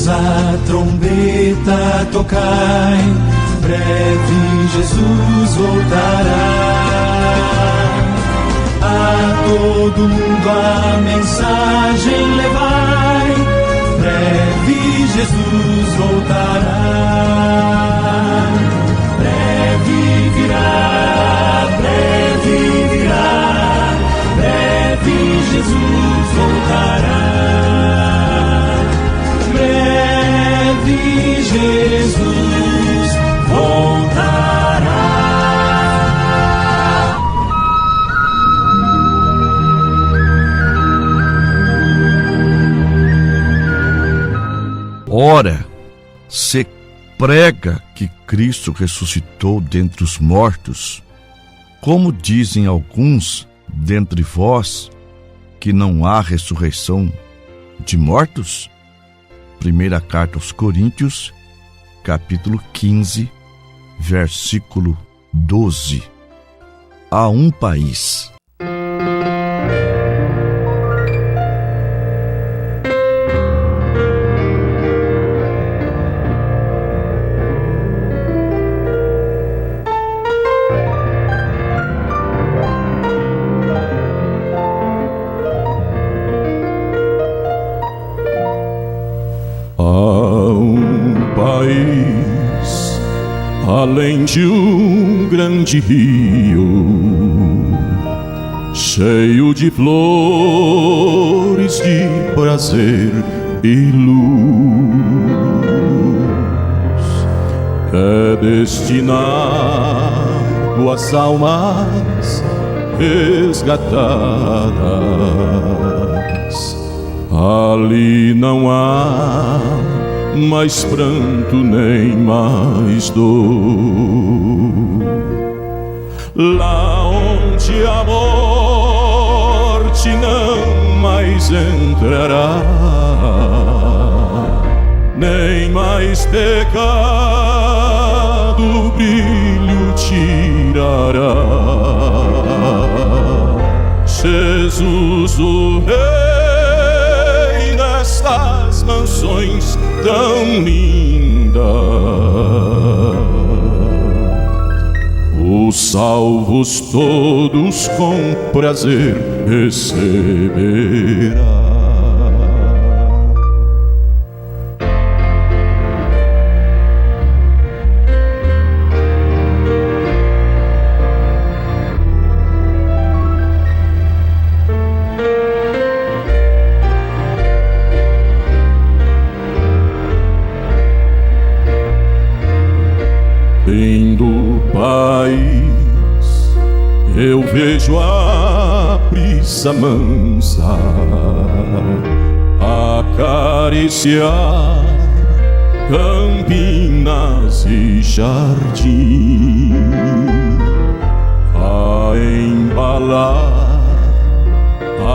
Todos a trombeta tocai, breve Jesus voltará. A todo mundo a mensagem levai, breve Jesus voltará. Breve virá, breve virá, breve Jesus voltará. Breve Jesus voltará. Ora, se prega que Cristo ressuscitou dentre os mortos, como dizem alguns dentre vós que não há ressurreição de mortos? Primeira carta aos Coríntios, capítulo 15, versículo 12. Há um país. Além de um grande rio, cheio de flores, de prazer e luz, é destinado às almas resgatadas. Ali não há mais pranto nem mais dor. Lá onde a morte não mais entrará, nem mais pecado o brilho tirará. Jesus o Rei nestas mansões tão linda, os salvos todos com prazer receberá. Lindo país, eu vejo a brisa mansa acariciar campinas e jardim, a embalar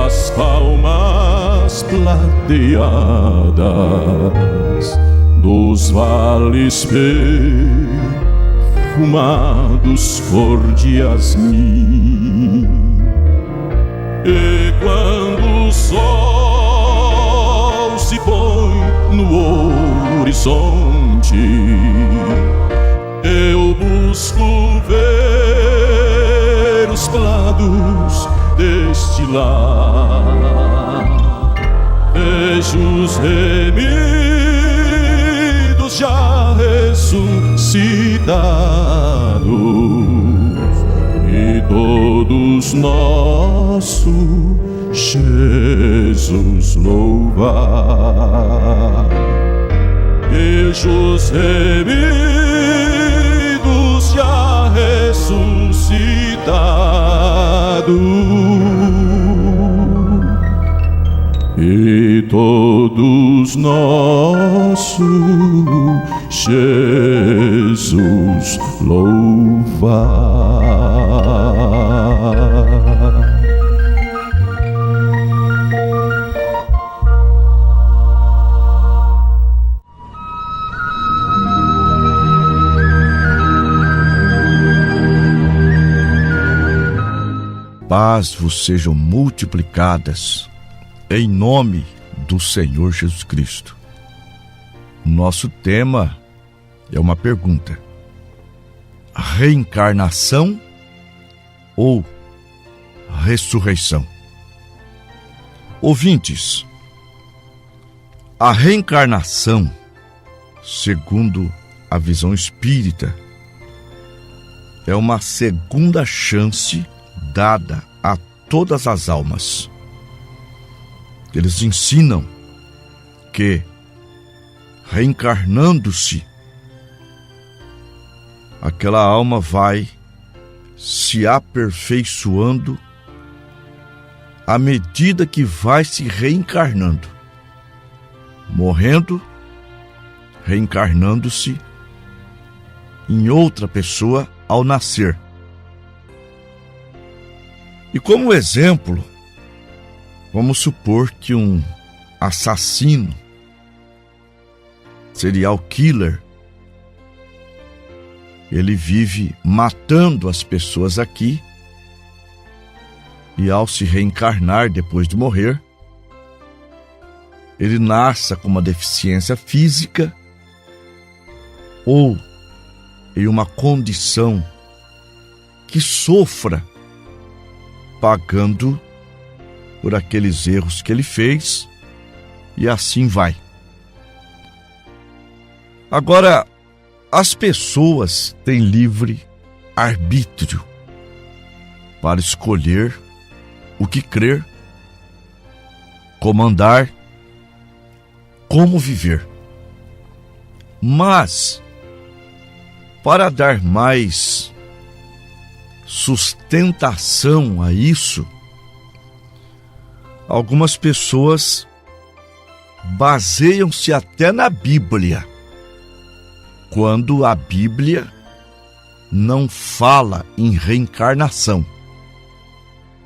as palmas plateadas dos vales perfumados cor de jasmim. E quando o sol se põe no horizonte, eu busco ver os lados deste lar. Vejo os remidos já ressuscitados e todos nosso Jesus louvar. Vejo os remidos já ressuscitados e todos nosso Jesus louvar. Paz vos sejam multiplicadas em nome do Senhor Jesus Cristo. Nosso tema é uma pergunta: reencarnação ou ressurreição? Ouvintes, a reencarnação, segundo a visão espírita, é uma segunda chance dada a todas as almas. Eles ensinam que, reencarnando-se, aquela alma vai se aperfeiçoando à medida que vai se reencarnando, morrendo, reencarnando-se em outra pessoa ao nascer. E como exemplo, vamos supor que um assassino, serial killer, ele vive matando as pessoas aqui e ao se reencarnar depois de morrer, ele nasça com uma deficiência física ou em uma condição que sofra pagando por aqueles erros que ele fez, e assim vai. Agora, as pessoas têm livre arbítrio para escolher o que crer, comandar, como viver. Mas, para dar mais sustentação a isso, algumas pessoas baseiam-se até na Bíblia, quando a Bíblia não fala em reencarnação.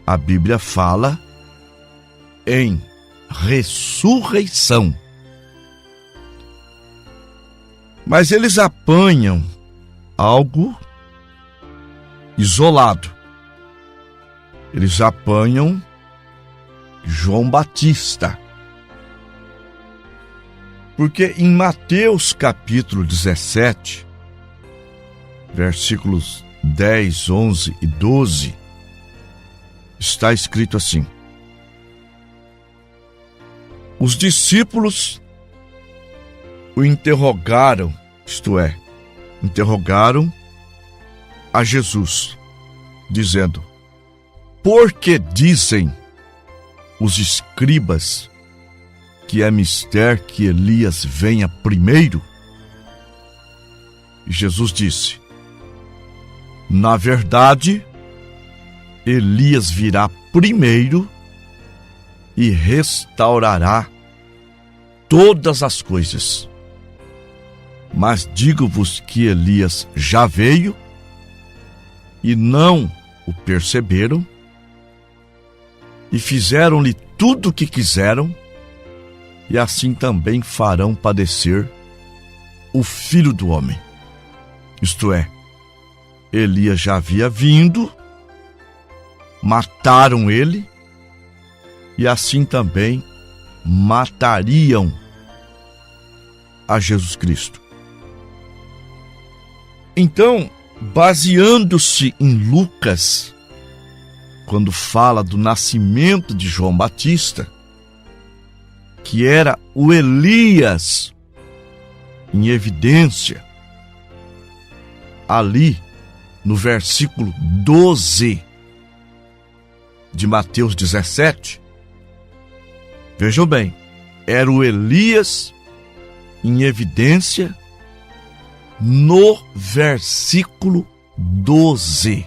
A Bíblia fala em ressurreição. Mas eles apanham algo isolado. Eles apanham João Batista. Porque em Mateus capítulo 17, versículos 10, 11 e 12, está escrito assim: os discípulos o interrogaram, isto é, interrogaram a Jesus, dizendo: por que dizem os escribas que é mister que Elias venha primeiro? E Jesus disse: na verdade, Elias virá primeiro e restaurará todas as coisas. Mas digo-vos que Elias já veio e não o perceberam, e fizeram-lhe tudo o que quiseram, e assim também farão padecer o Filho do Homem. Isto é, Elias já havia vindo, mataram ele, e assim também matariam a Jesus Cristo. Então, baseando-se em Lucas, quando fala do nascimento de João Batista, que era o Elias em evidência, ali no versículo 12 de Mateus 17, vejam bem, era o Elias em evidência no versículo 12.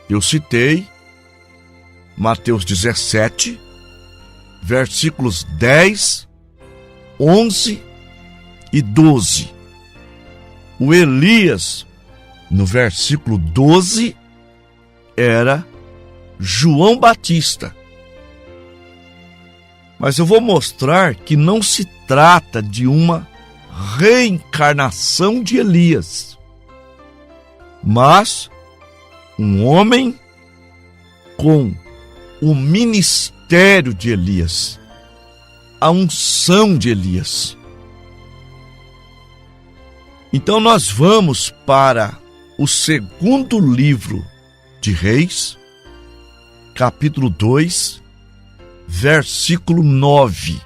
Eu citei Mateus 17, versículos 10, 11 e 12. O Elias, no versículo 12, era João Batista. Mas eu vou mostrar que não se trata de uma reencarnação de Elias, mas um homem com o ministério de Elias, a unção de Elias. Então nós vamos para o segundo livro de Reis, capítulo 2, versículo 9.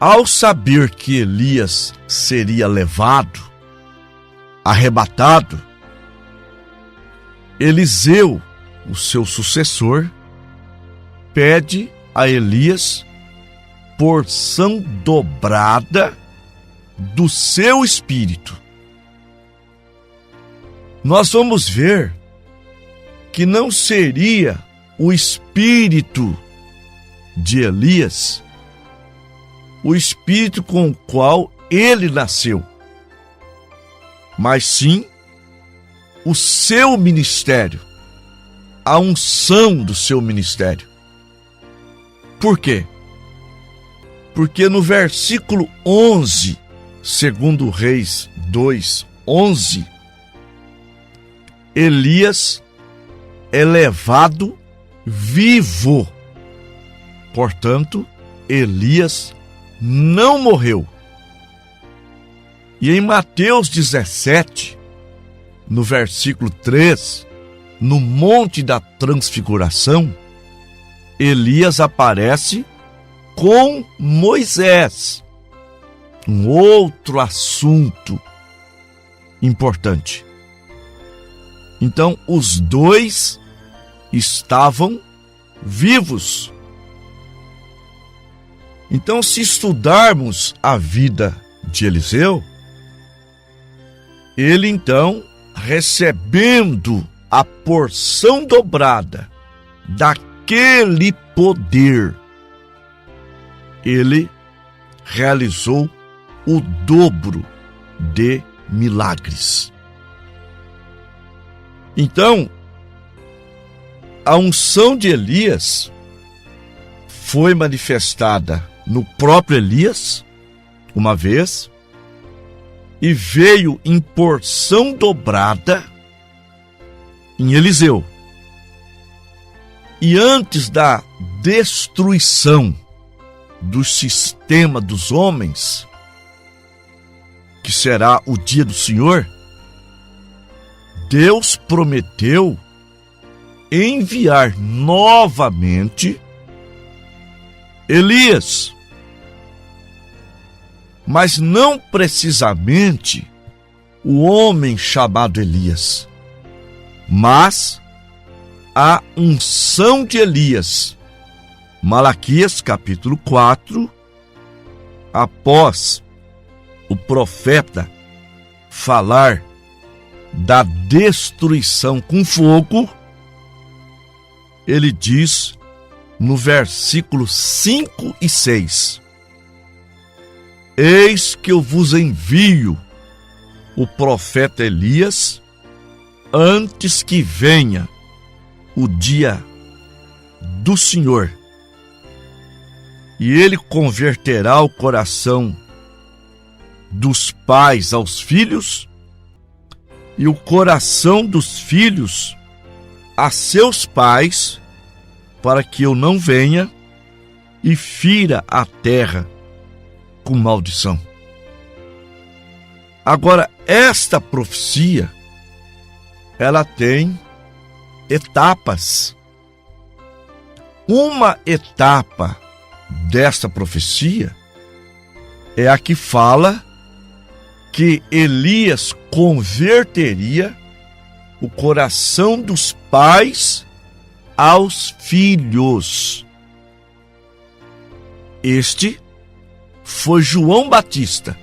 Ao saber que Elias seria levado, arrebatado, Eliseu, o seu sucessor, pede a Elias porção dobrada do seu espírito. Nós vamos ver que não seria o espírito de Elias o espírito com o qual ele nasceu, mas sim o seu ministério, a unção do seu ministério. Por quê? Porque no versículo 11, segundo Reis 2:11, Elias é levado vivo. Portanto, Elias não morreu. E em Mateus 17, no versículo 3, no Monte da Transfiguração, Elias aparece com Moisés. Um outro assunto importante. Então, os dois estavam vivos. Então, se estudarmos a vida de Eliseu, ele então, recebendo a porção dobrada daquele poder, ele realizou o dobro de milagres. Então, a unção de Elias foi manifestada no próprio Elias, uma vez, e veio em porção dobrada em Eliseu. E antes da destruição do sistema dos homens, que será o dia do Senhor, Deus prometeu enviar novamente Elias, mas não precisamente o homem chamado Elias, mas a unção de Elias. Malaquias capítulo 4, após o profeta falar da destruição com fogo, ele diz no versículo 5 e 6: Eis que eu vos envio o profeta Elias antes que venha o dia do Senhor, e ele converterá o coração dos pais aos filhos e o coração dos filhos a seus pais, para que eu não venha e fira a terra com maldição. Agora, esta profecia, ela tem etapas. Uma etapa desta profecia é a que fala que Elias converteria o coração dos pais aos filhos. Este foi João Batista.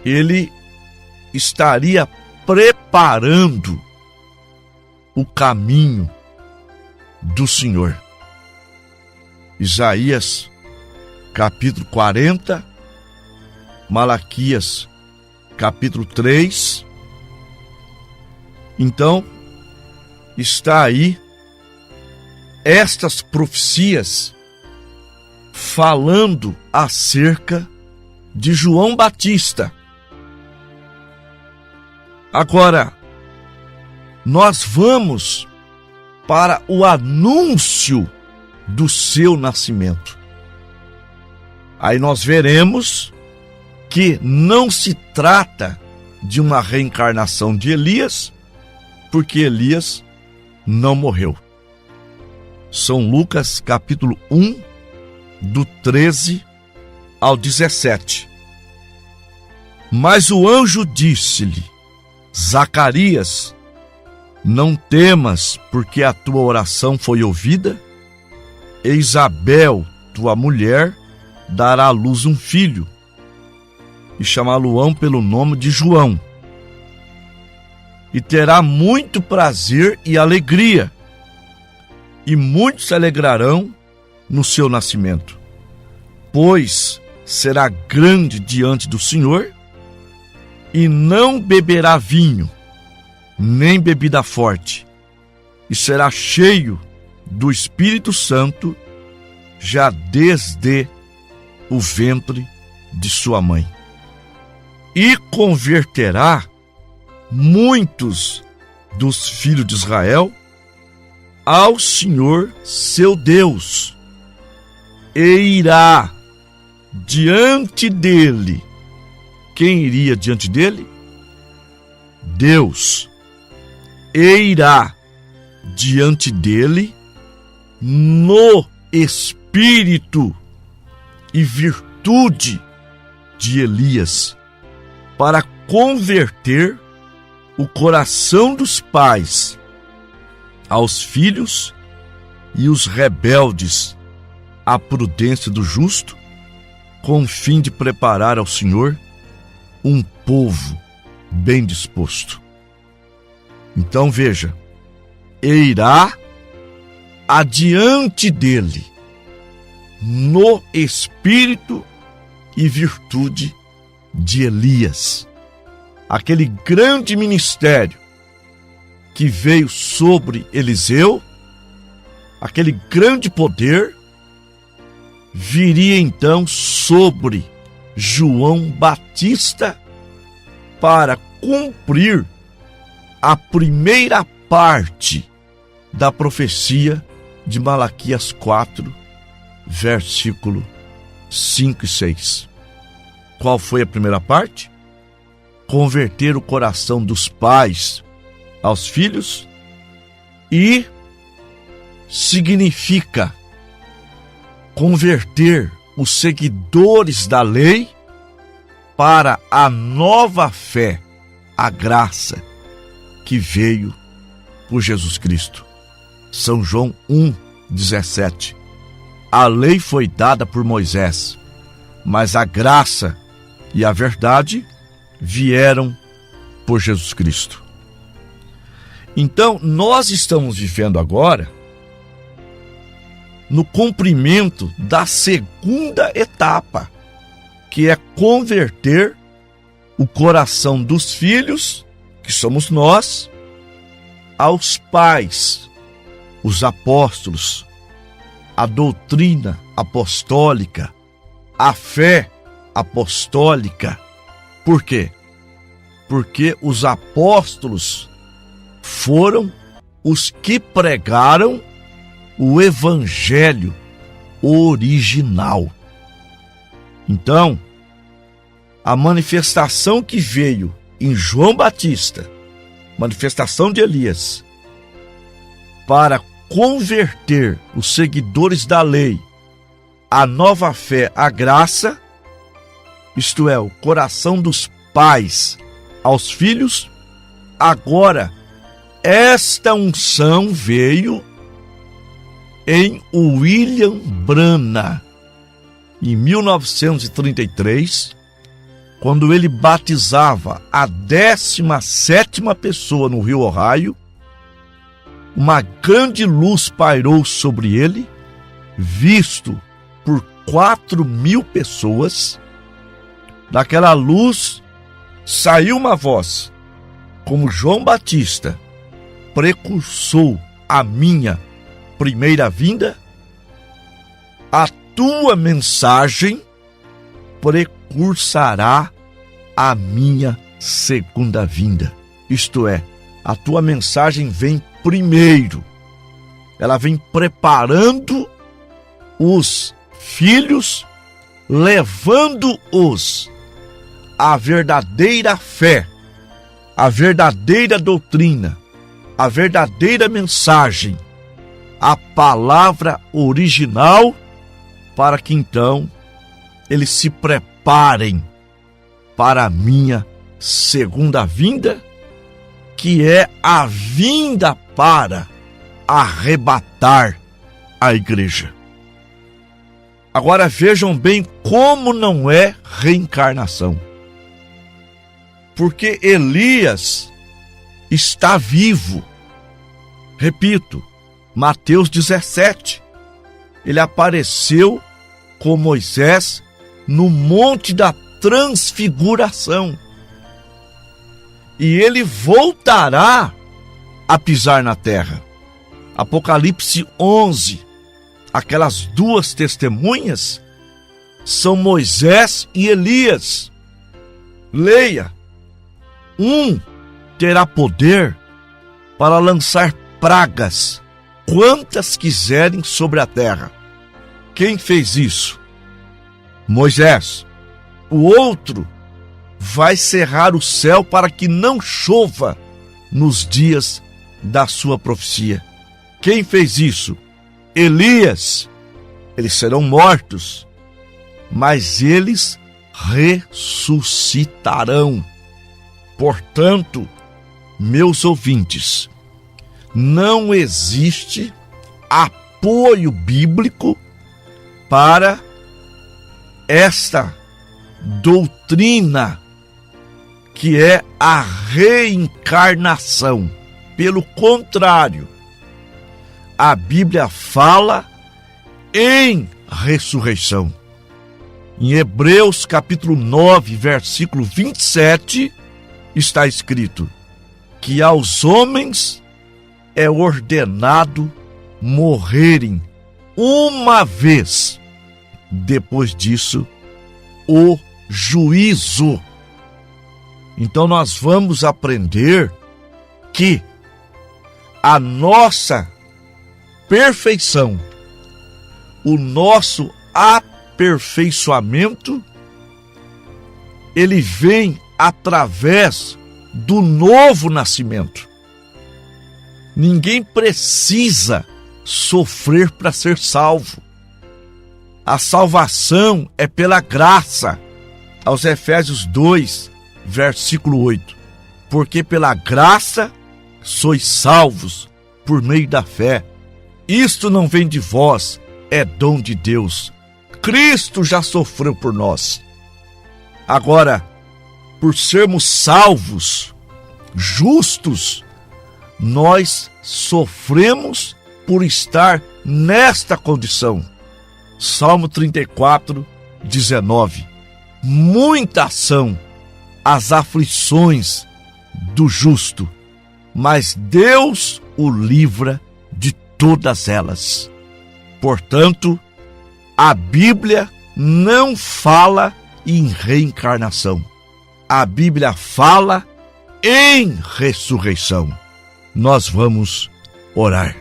Ele estaria preparando o caminho do Senhor. Isaías capítulo 40, Malaquias capítulo 3. Então, está aí estas profecias falando acerca de João Batista. Agora, nós vamos para o anúncio do seu nascimento. Aí nós veremos que não se trata de uma reencarnação de Elias, porque Elias não morreu. São Lucas capítulo 1, do 13 ao 17. Mas o anjo disse-lhe: Zacarias, não temas, porque a tua oração foi ouvida. E Isabel, tua mulher, dará à luz um filho, e chamá-lo-ão pelo nome de João. E terá muito prazer e alegria, e muitos se alegrarão no seu nascimento, pois será grande diante do Senhor, e não beberá vinho, nem bebida forte, e será cheio do Espírito Santo, já desde o ventre de sua mãe. E converterá muitos dos filhos de Israel ao Senhor seu Deus, e irá diante dele. Quem iria diante dele? Deus. E irá diante dele no espírito e virtude de Elias, para converter o coração dos pais aos filhos e os rebeldes à prudência do justo, com o fim de preparar ao Senhor um povo bem disposto. Então veja, e irá adiante dele no espírito e virtude de Elias, aquele grande ministério que veio sobre Eliseu, aquele grande poder, viria então sobre João Batista para cumprir a primeira parte da profecia de Malaquias 4, versículo 5 e 6. Qual foi a primeira parte? Converter o coração dos pais aos filhos, e significa converter os seguidores da lei para a nova fé, a graça que veio por Jesus Cristo. São João 1,17. A lei foi dada por Moisés, mas a graça e a verdade vieram por Jesus Cristo. Então, nós estamos vivendo agora no cumprimento da segunda etapa, que é converter o coração dos filhos, que somos nós, aos pais, os apóstolos, a doutrina apostólica, a fé apostólica. Por quê? Porque os apóstolos foram os que pregaram o evangelho original. Então, a manifestação que veio em João Batista, manifestação de Elias, para converter os seguidores da lei à nova fé, à graça, isto é, o coração dos pais aos filhos, agora esta unção veio em William Branham, em 1933, quando ele batizava a 17ª pessoa no Rio Ohio. Uma grande luz pairou sobre ele, visto por 4.000 pessoas. Daquela luz saiu uma voz, como João Batista precursou a minha primeira vinda, a tua mensagem precursará a minha segunda vinda. Isto é, a tua mensagem vem primeiro. Ela vem preparando os filhos, levando-os a verdadeira fé, a verdadeira doutrina, a verdadeira mensagem, a palavra original, para que então eles se preparem para a minha segunda vinda, que é a vinda para arrebatar a igreja. Agora vejam bem como não é reencarnação. Porque Elias está vivo. Repito, Mateus 17. Ele apareceu com Moisés no Monte da Transfiguração. E ele voltará a pisar na terra. Apocalipse 11. Aquelas duas testemunhas são Moisés e Elias. Leia. Um terá poder para lançar pragas, quantas quiserem, sobre a terra. Quem fez isso? Moisés. O outro vai cerrar o céu para que não chova nos dias da sua profecia. Quem fez isso? Elias. Eles serão mortos, mas eles ressuscitarão. Portanto, meus ouvintes, não existe apoio bíblico para esta doutrina que é a reencarnação. Pelo contrário, a Bíblia fala em ressurreição. Em Hebreus capítulo 9, versículo 27, está escrito que aos homens é ordenado morrerem uma vez. Depois disso, o juízo. Então nós vamos aprender que a nossa perfeição, o nosso aperfeiçoamento, ele vem através do novo nascimento. Ninguém precisa sofrer para ser salvo. A salvação é pela graça. Aos Efésios 2, versículo 8. Porque pela graça sois salvos por meio da fé. Isto não vem de vós, é dom de Deus. Cristo já sofreu por nós. Agora, por sermos salvos, justos, nós sofremos por estar nesta condição. Salmo 34, 19. Muitas são as aflições do justo, mas Deus o livra de todas elas. Portanto, a Bíblia não fala em reencarnação. A Bíblia fala em ressurreição. Nós vamos orar.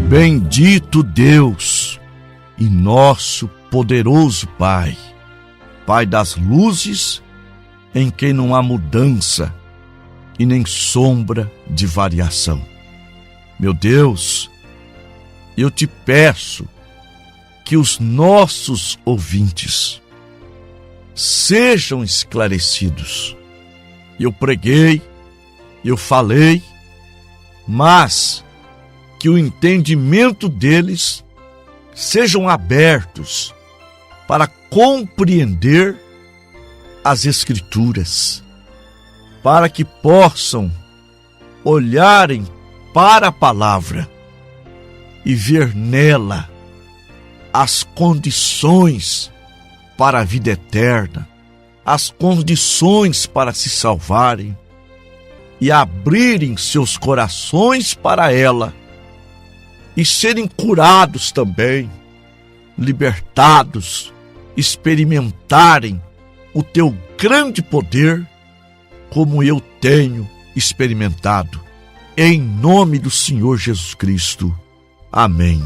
Bendito Deus e nosso poderoso Pai, Pai das luzes, em quem não há mudança e nem sombra de variação. Meu Deus, eu te peço que os nossos ouvintes sejam esclarecidos. Eu preguei, eu falei, mas que o entendimento deles sejam abertos para compreender as Escrituras, para que possam olharem para a palavra e ver nela as condições para a vida eterna, as condições para se salvarem e abrirem seus corações para ela e serem curados também libertados, experimentarem o teu grande poder, como eu tenho experimentado. Em nome do Senhor Jesus Cristo. Amém.